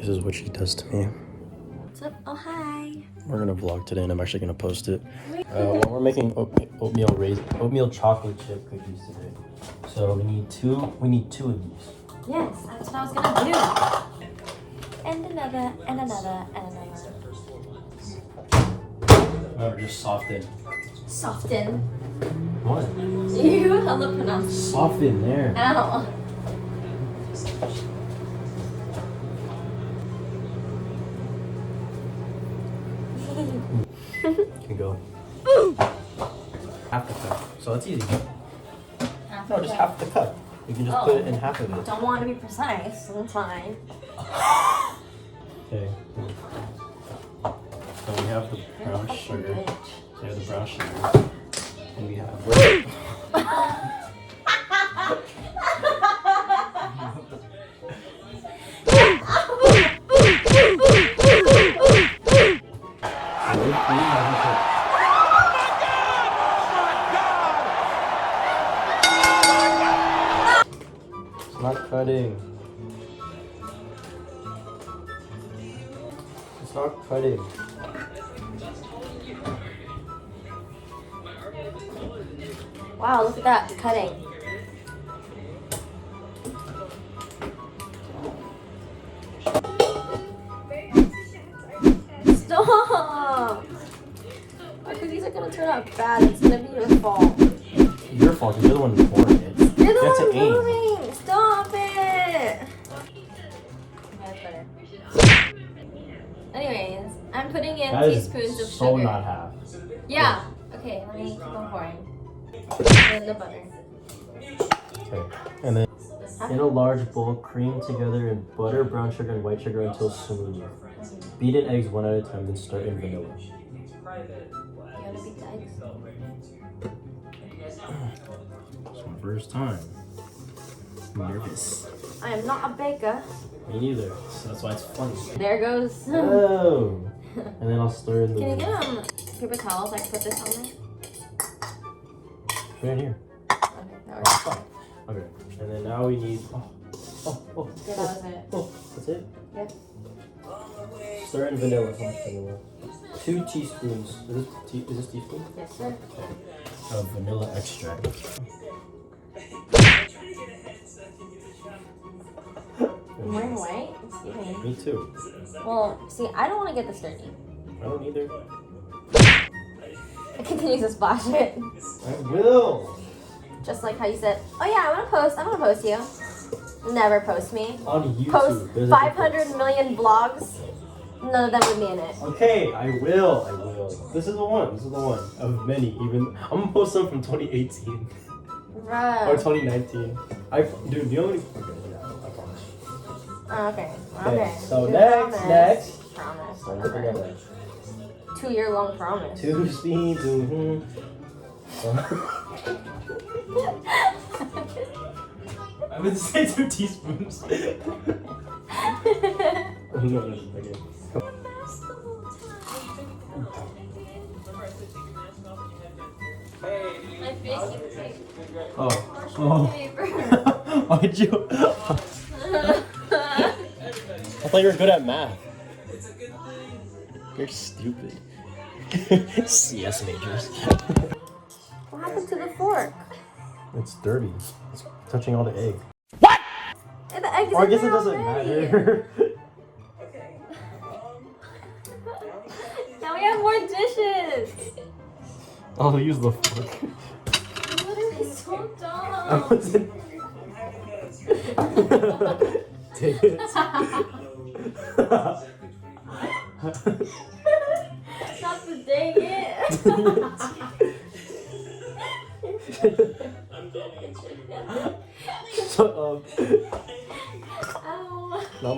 This is what she does to me. What's up? Oh, hi. We're gonna vlog today and I'm actually gonna post it. We're making oatmeal chocolate chip cookies today. So we need two of these. Yes, that's what I was gonna do. And another, and another, and another. Remember, just soften. Soften. What? You hella pronounced. Soften there. Ow. You can go. Half the cup. So it's easy. No, just half the cup. You can just put it in half of it. Don't want to be precise. That's fine. Okay. So we have the brown sugar. So we have the brown sugar. And we have It's not cutting. It's not cutting. Wow, look at that cutting. Stop! My cookies are gonna turn out bad. It's gonna be your fault. Your fault. You're the one who poured it. You're the You have one to aim. moving. Stop it. Anyways, I'm putting in That is teaspoons of so sugar. not half. Yeah. Okay, let me keep on pouring. And the butter. Okay. And then in a large bowl, cream together in butter, brown sugar, and white sugar until smooth. Beat in eggs one at a time, then start in vanilla. You want to beat the eggs? It's my first time. I'm nervous. I am not a baker. Me neither. So that's why it's funny. There goes. Oh. And then I'll stir in the. Can you get paper towels? I can put this on there. Put it in here. Okay, that works. Fine. Okay. And then now we need. Oh. Yeah, that was it. Oh. That's it. Yep. Stir in vanilla. How much vanilla? 2 teaspoons. Is this teaspoon? Yes, sir. Of vanilla extract. I'm wearing white. Excuse me. Me too. Well, see, I don't want to get this dirty. I don't either. I continue to splash it. I will. Just like how you said, oh yeah, I'm gonna post you. Never post me. On YouTube. Post There's a 500 million vlogs. None of them would be in it. Okay, I will. This is the one. Of many. Even I'm gonna post some from 2018 Bruh. or 2019. Dude, you know what? Okay, yeah, I promise. Oh, okay. So You next. Promise. I'm looking at that. 2-year-long promise. 2 speeds. I would say 2 teaspoons. No, okay. My face is big. Oh. Why'd you? I thought you were good at math. You're stupid. CS majors. What happened to the fork? It's dirty. It's touching all the egg. And the egg is Or I in guess there it doesn't already. matter. Now we have more dishes. I'll use the fork. You're literally so I dumb. wasn't. Take it. Not the dang it. Shut up. Ow. Not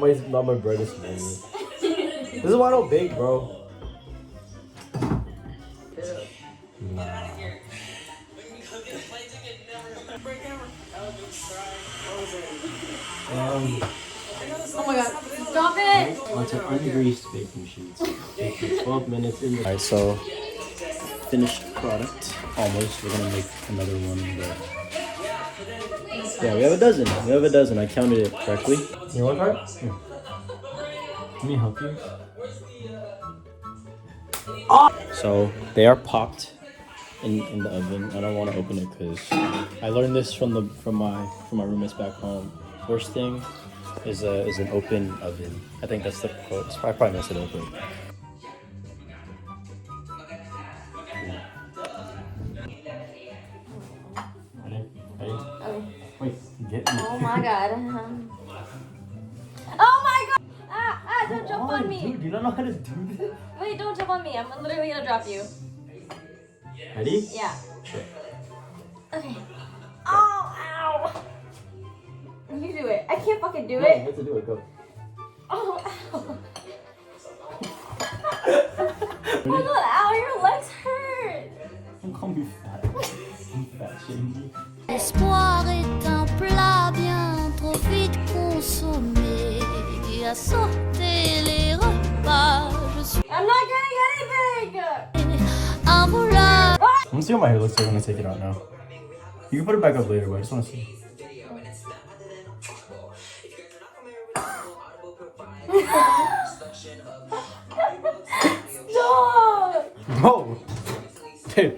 my brightest moment. This is why I don't bake, bro. Nah. Oh my god. Stop it. Onto ungreased baking sheets. Bake for 12 minutes in the. Alright, so finished product. Almost. We're gonna make another one, but yeah, we have a dozen. I counted it correctly. You want to try it? Let me help you. Oh! So they are popped in the oven. I don't want to open it because I learned this from my roommates back home. Worst thing is an open oven. I think that's the quote. I probably messed it up. But... Ready? Okay. Wait, get me. Oh my god. Oh my god! Don't jump on me. Dude, you don't know how to do this? Wait, don't jump on me. I'm literally gonna drop you. Ready? Yeah. Sure. Okay. Oh, ow. You do it. I can't fucking do No, it. you have to do it. Go. Oh, ow. Oh my god, ow, your legs hurt. Don't call me fat. I'm fat shaming. L'espoir est un plat bien trop vite consommé. À sauter les repas, je suis I'm not getting anything. un voleur. Let me see what my hair looks like when I take it out now. You can put it back up later, but I just want to see. No. Bro! Babe.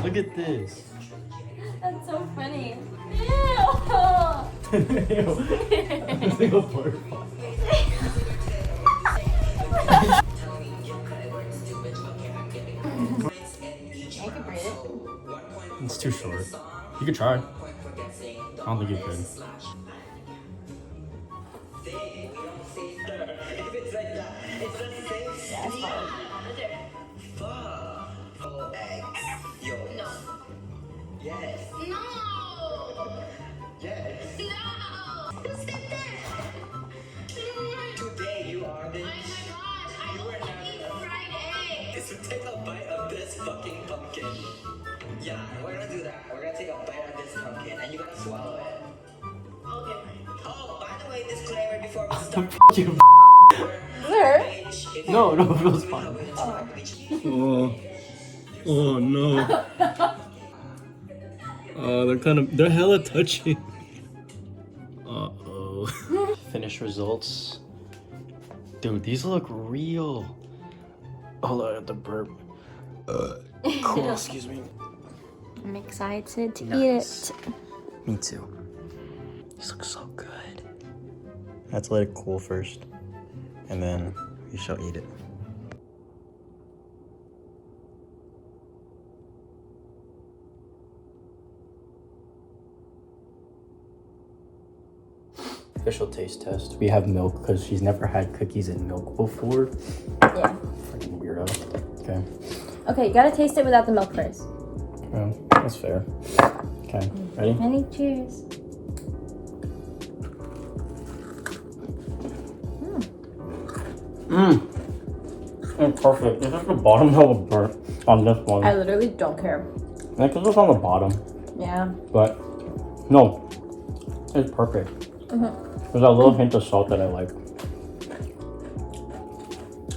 Look at this. That's so funny. Ew. Single part. I can braid it. It's too short. You could try. I don't think you could. Yeah, it's fine. Today you are the. So take a bite of this fucking pumpkin. Yeah, we're gonna do that. We're gonna take a bite of this pumpkin and you gotta swallow it. Okay. Oh, by the way, disclaimer before we start. You. There. No, it feels fine. Oh no. They're hella touchy. Uh-oh. Finished results. Dude, these look real. Hold on, I have to burp. Cool, excuse me. I'm excited to Nice. eat it. Me too. These look so good. I have to let it cool first. And then you shall eat it. Official taste test. We have milk because she's never had cookies and milk before. Yeah. Freaking weirdo. Okay. Okay, you gotta taste it without the milk first. Oh, that's fair. Okay, ready? Ready? Cheers. Mmm. It's perfect. It's just the bottom that was burnt on this one. I literally don't care. Like, it's just on the bottom. Yeah. But, no. It's perfect. There's a little hint of salt that I like.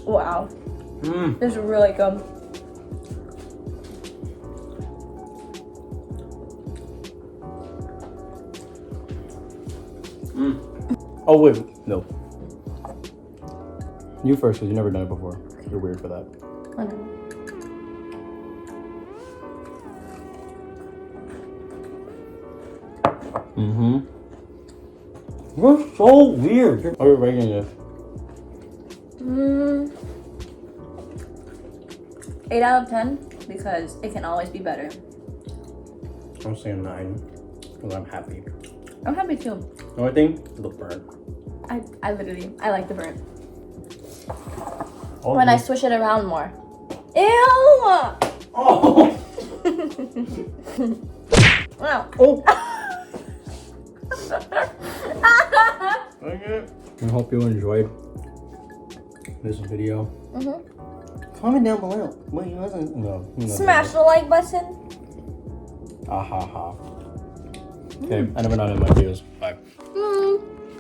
Wow. Mmm. This is really good. Mmm. Oh, wait. No. You first, because you've never done it before. You're weird for that. I know. Mm-hmm. You're so weird. How are you rating this? 8 out of 10 because it can always be better. I'm saying 9 because I'm happy. I'm happy too. The only thing is the burnt. I like the burnt. Oh, When I swish it around more. Ew! Oh! Wow. Oh! Okay. I hope you enjoyed this video. Comment down below. What you wasn't? No. Smash the like button. Ah ha ha. Okay, I never know in my videos. Bye.